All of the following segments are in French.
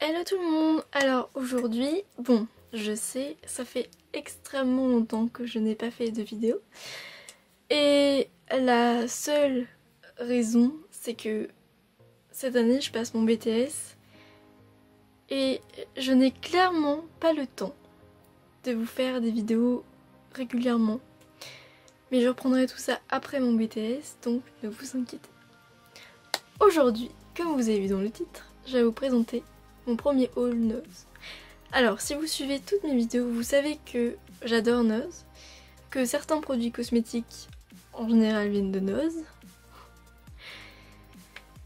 Hello tout le monde. Alors aujourd'hui, bon, je sais, ça fait extrêmement longtemps que je n'ai pas fait de vidéo. Et la seule raison, c'est que cette année je passe mon BTS. Et je n'ai clairement pas le temps de vous faire des vidéos régulièrement. Mais je reprendrai tout ça après mon BTS, donc ne vous inquiétez. Aujourd'hui, comme vous avez vu dans le titre, je vais vous présenter mon premier haul Nose. Alors, si vous suivez toutes mes vidéos, vous savez que j'adore Nose, que certains produits cosmétiques en général viennent de Nose.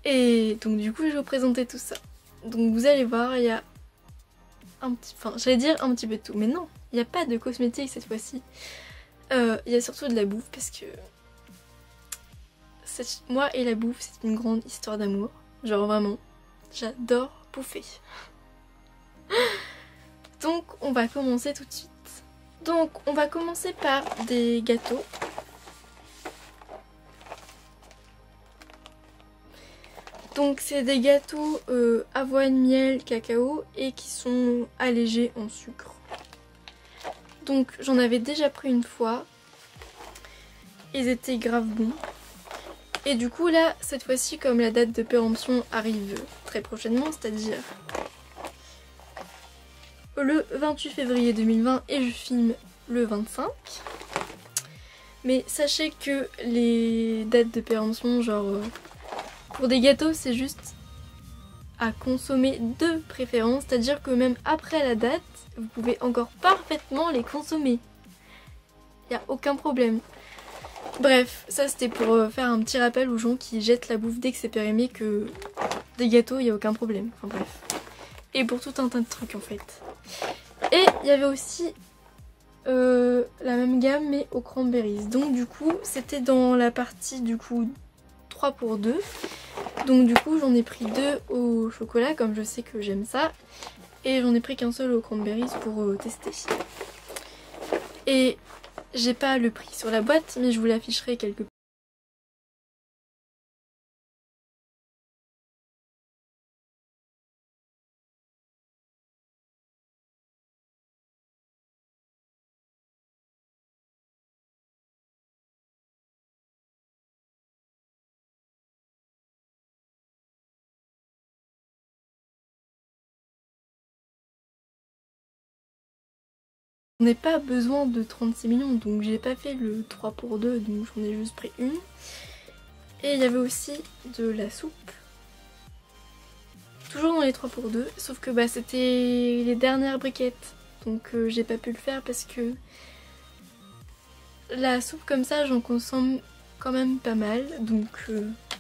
Et donc du coup, je vais vous présenter tout ça. Donc vous allez voir, il y a un petit... Enfin, j'allais dire un petit peu de tout, mais non, il n'y a pas de cosmétiques cette fois-ci. Il y a surtout de la bouffe parce que... Moi et la bouffe, c'est une grande histoire d'amour. Genre vraiment, j'adore bouffer. Donc on va commencer tout de suite. Donc on va commencer par des gâteaux. Donc c'est des gâteaux avoine, miel, cacao et qui sont allégés en sucre. Donc j'en avais déjà pris une fois. Ils étaient grave bons. Et du coup là, cette fois-ci, comme la date de péremption arrive très prochainement, c'est-à-dire le 28 février 2020 et je filme le 25. Mais sachez que les dates de péremption, genre pour des gâteaux, c'est juste à consommer de préférence, c'est-à-dire que même après la date, vous pouvez encore parfaitement les consommer. Il n'y a aucun problème. Bref, ça c'était pour faire un petit rappel aux gens qui jettent la bouffe dès que c'est périmé que des gâteaux, il n'y a aucun problème. Enfin bref. Et pour tout un tas de trucs en fait. Et il y avait aussi la même gamme mais aux cranberries. Donc du coup, c'était dans la partie du coup 3 pour 2. Donc du coup, j'en ai pris 2 au chocolat comme je sais que j'aime ça. Et j'en ai pris qu'un seul aux cranberries pour tester. Et j'ai pas le prix sur la boîte, mais je vous l'afficherai quelque part. On n'a pas besoin de 36 millions, donc j'ai pas fait le 3 pour 2, donc j'en ai juste pris une. Et il y avait aussi de la soupe. Toujours dans les 3 pour 2, sauf que bah, c'était les dernières briquettes. Donc j'ai pas pu le faire parce que la soupe comme ça j'en consomme quand même pas mal. Donc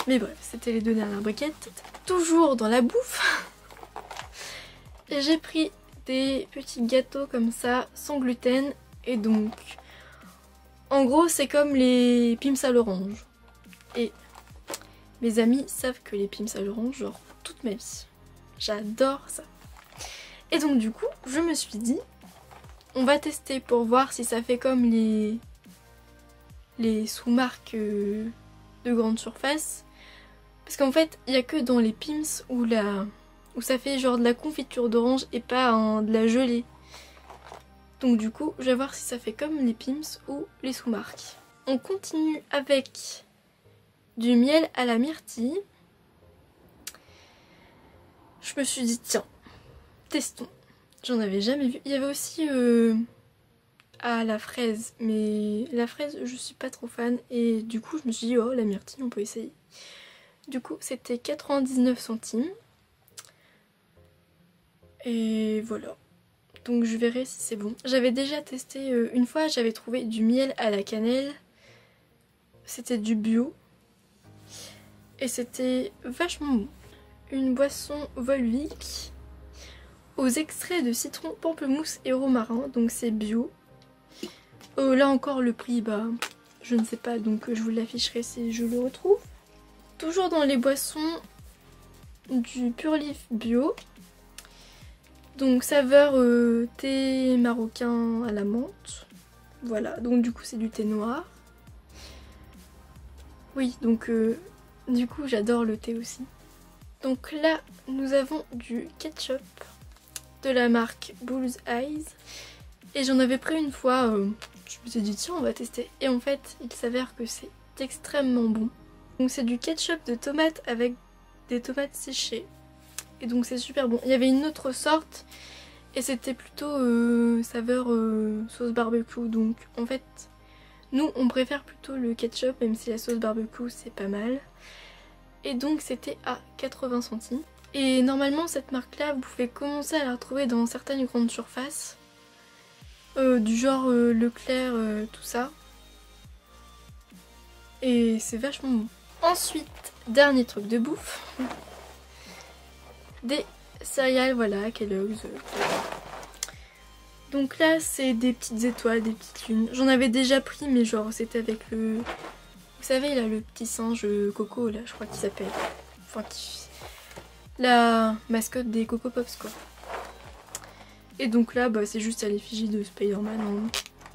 mais bref, c'était les 2 dernières briquettes. Toujours dans la bouffe. Et j'ai pris des petits gâteaux comme ça, sans gluten. Et donc, en gros c'est comme les pims à l'orange. Et mes amis savent que les pims à l'orange, genre toute ma vie. J'adore ça. Et donc du coup, je me suis dit, on va tester pour voir si ça fait comme les sous-marques de grande surface. Parce qu'en fait, il n'y a que dans les pims où ça fait genre de la confiture d'orange et pas de la gelée. Donc du coup, je vais voir si ça fait comme les pims ou les sous-marques. On continue avec du miel à la myrtille. Je me suis dit tiens, testons. J'en avais jamais vu. Il y avait aussi à la fraise, mais la fraise je suis pas trop fan et du coup je me suis dit oh la myrtille on peut essayer. Du coup c'était 99 centimes. Et voilà. Donc je verrai si c'est bon. J'avais déjà testé une fois, j'avais trouvé du miel à la cannelle. C'était du bio. Et c'était vachement bon. Une boisson Volvic aux extraits de citron, pamplemousse et romarin. Donc c'est bio. Là encore le prix, bah je ne sais pas, donc je vous l'afficherai si je le retrouve. Toujours dans les boissons, du Pure Leaf bio. Donc saveur thé marocain à la menthe. Voilà, donc du coup c'est du thé noir. Oui, donc du coup j'adore le thé aussi. Donc là, nous avons du ketchup de la marque Bull's Eyes. Et j'en avais pris une fois, je me suis dit tiens on va tester. Et en fait, il s'avère que c'est extrêmement bon. Donc c'est du ketchup de tomate avec des tomates séchées. Et donc c'est super bon. Il y avait une autre sorte et c'était plutôt saveur sauce barbecue. Donc en fait, nous on préfère plutôt le ketchup même si la sauce barbecue c'est pas mal. Et donc c'était à 80 centimes. Et normalement cette marque là vous pouvez commencer à la retrouver dans certaines grandes surfaces. Du genre Leclerc, tout ça. Et c'est vachement bon. Ensuite, dernier truc de bouffe. Des céréales, voilà, Kellogg's. Donc là, c'est des petites étoiles, des petites lunes. J'en avais déjà pris, mais genre c'était avec le... Vous savez, là, le petit singe Coco, là, je crois qu'il s'appelle. Enfin, la mascotte des Coco Pops, quoi. Et donc là, bah, c'est juste à l'effigie de Spider-Man.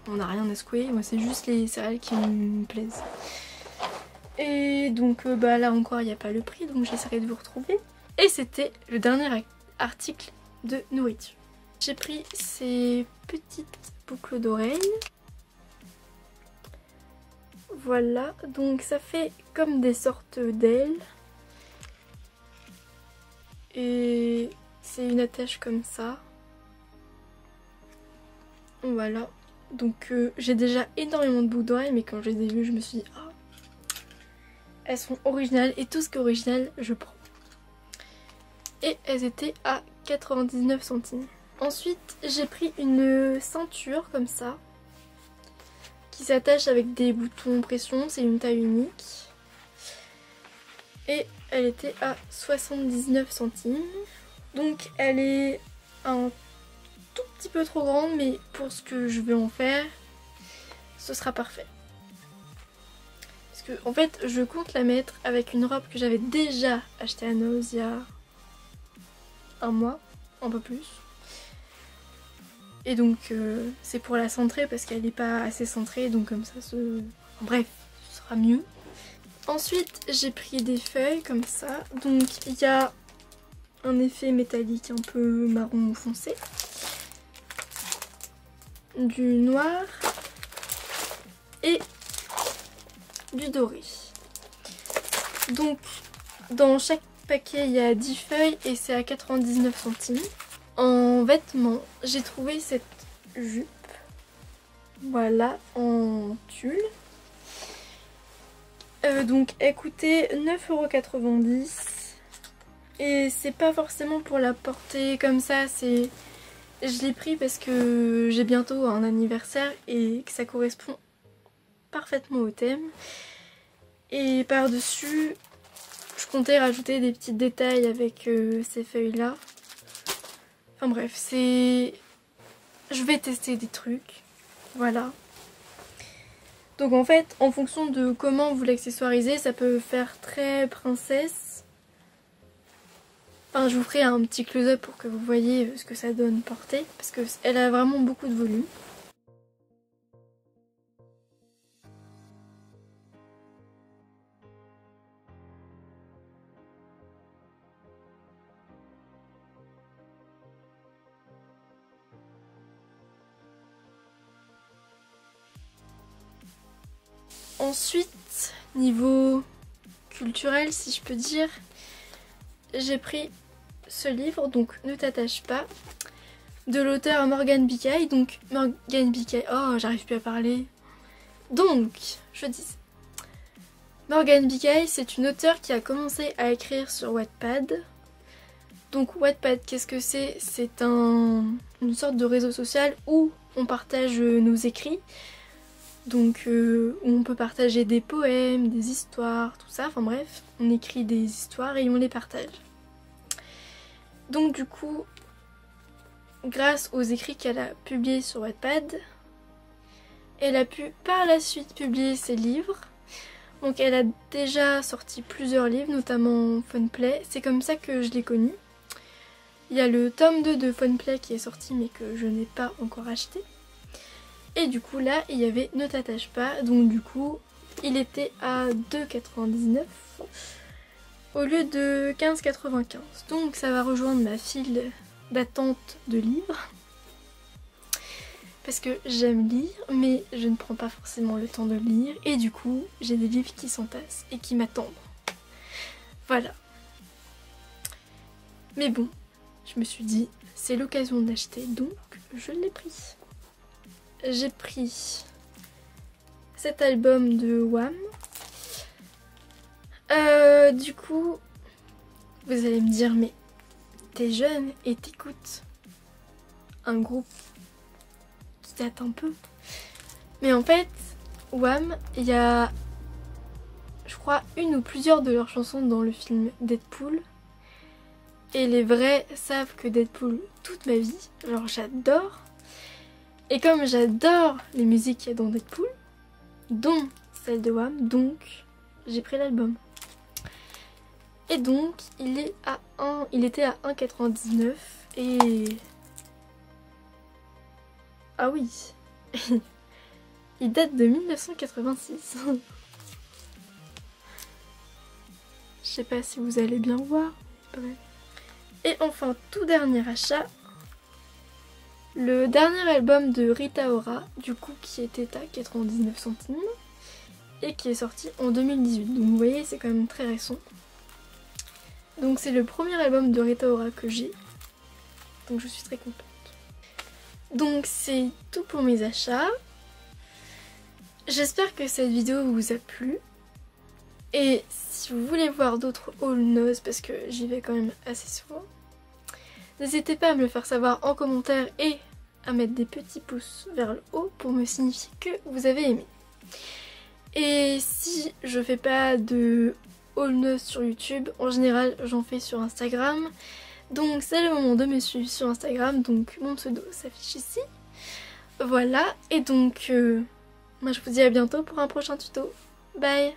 On n'a rien à secouer. Moi, c'est juste les céréales qui me plaisent. Et donc bah, là encore, il n'y a pas le prix. Donc j'essaierai de vous retrouver. Et c'était le dernier article de nourriture. J'ai pris ces petites boucles d'oreilles. Voilà. Donc ça fait comme des sortes d'ailes. Et c'est une attache comme ça. Voilà, donc j'ai déjà énormément de boucles d'oreilles, mais quand je les ai vues, je me suis dit, ah, elles sont originales et tout ce qui est original, je prends. Et elles étaient à 99 centimes. Ensuite, j'ai pris une ceinture comme ça, qui s'attache avec des boutons pression, c'est une taille unique. Et elle était à 79 centimes. Donc elle est un tout petit peu trop grande, mais pour ce que je vais en faire, ce sera parfait. Parce que en fait, je compte la mettre avec une robe que j'avais déjà achetée à Noz il y a un mois, un peu plus. Et donc c'est pour la centrer parce qu'elle n'est pas assez centrée, donc comme ça, bref, ce sera mieux. Ensuite, j'ai pris des feuilles comme ça. Donc il y a un effet métallique un peu marron foncé. Du noir et du doré. Donc dans chaque paquet il y a 10 feuilles et c'est à 99 centimes. En vêtements, j'ai trouvé cette jupe, voilà, en tulle. Donc elle coûtait 9,90 €. Et c'est pas forcément pour la porter comme ça, c'est... Je l'ai pris parce que j'ai bientôt un anniversaire et que ça correspond parfaitement au thème. Et par-dessus, je comptais rajouter des petits détails avec ces feuilles-là. Enfin bref, c'est... Je vais tester des trucs. Voilà. Donc en fait, en fonction de comment vous l'accessoirisez, ça peut faire très princesse. Enfin, je vous ferai un petit close-up pour que vous voyez ce que ça donne portée, parce qu'elle a vraiment beaucoup de volume. Ensuite, niveau culturel, si je peux dire, j'ai pris ce livre, donc Ne t'attache pas, de l'auteur Morgan Bucaille. Donc Morgan Bucaille, oh j'arrive plus à parler. Donc, je dis, Morgan Bucaille, c'est une auteure qui a commencé à écrire sur Wattpad. Donc Wattpad, qu'est-ce que c'est? C'est une sorte de réseau social où on partage nos écrits. Donc où on peut partager des poèmes, des histoires, tout ça. Enfin bref, on écrit des histoires et on les partage. Donc du coup, grâce aux écrits qu'elle a publiés sur Wattpad, elle a pu par la suite publier ses livres. Donc elle a déjà sorti plusieurs livres, notamment Funplay. C'est comme ça que je l'ai connue. Il y a le tome 2 de Funplay qui est sorti mais que je n'ai pas encore acheté. Et du coup là, il y avait Ne t'attache pas. Donc du coup, il était à 2,99 €. au lieu de 15,95. Donc ça va rejoindre ma file d'attente de livres. Parce que j'aime lire, mais je ne prends pas forcément le temps de lire. Et du coup, j'ai des livres qui s'entassent et qui m'attendent. Voilà. Mais bon, je me suis dit, c'est l'occasion de l'acheter, donc je l'ai pris. J'ai pris cet album de Wham. Du coup, vous allez me dire, mais t'es jeune et t'écoutes un groupe qui date un peu. Mais en fait, Wham, il y a, je crois, une ou plusieurs de leurs chansons dans le film Deadpool. Et les vrais savent que Deadpool toute ma vie, genre j'adore. Et comme j'adore les musiques qu'il y a dans Deadpool, dont celle de Wham, donc j'ai pris l'album. Et donc il était à 1,99 et... Ah oui. Il date de 1986. Je sais pas si vous allez bien voir. Bref. Et enfin, tout dernier achat, le dernier album de Rita Ora, du coup qui était à 99 centimes et qui est sorti en 2018. Donc vous voyez, c'est quand même très récent. Donc c'est le premier album de Rita Ora que j'ai. Donc je suis très contente. Donc c'est tout pour mes achats. J'espère que cette vidéo vous a plu. Et si vous voulez voir d'autres haul nose, parce que j'y vais quand même assez souvent, n'hésitez pas à me le faire savoir en commentaire et à mettre des petits pouces vers le haut pour me signifier que vous avez aimé. Et si je fais pas de haul nose sur YouTube, en général j'en fais sur Instagram. Donc c'est le moment de me suivre sur Instagram, donc mon pseudo s'affiche ici. Voilà, et donc moi je vous dis à bientôt pour un prochain tuto. Bye!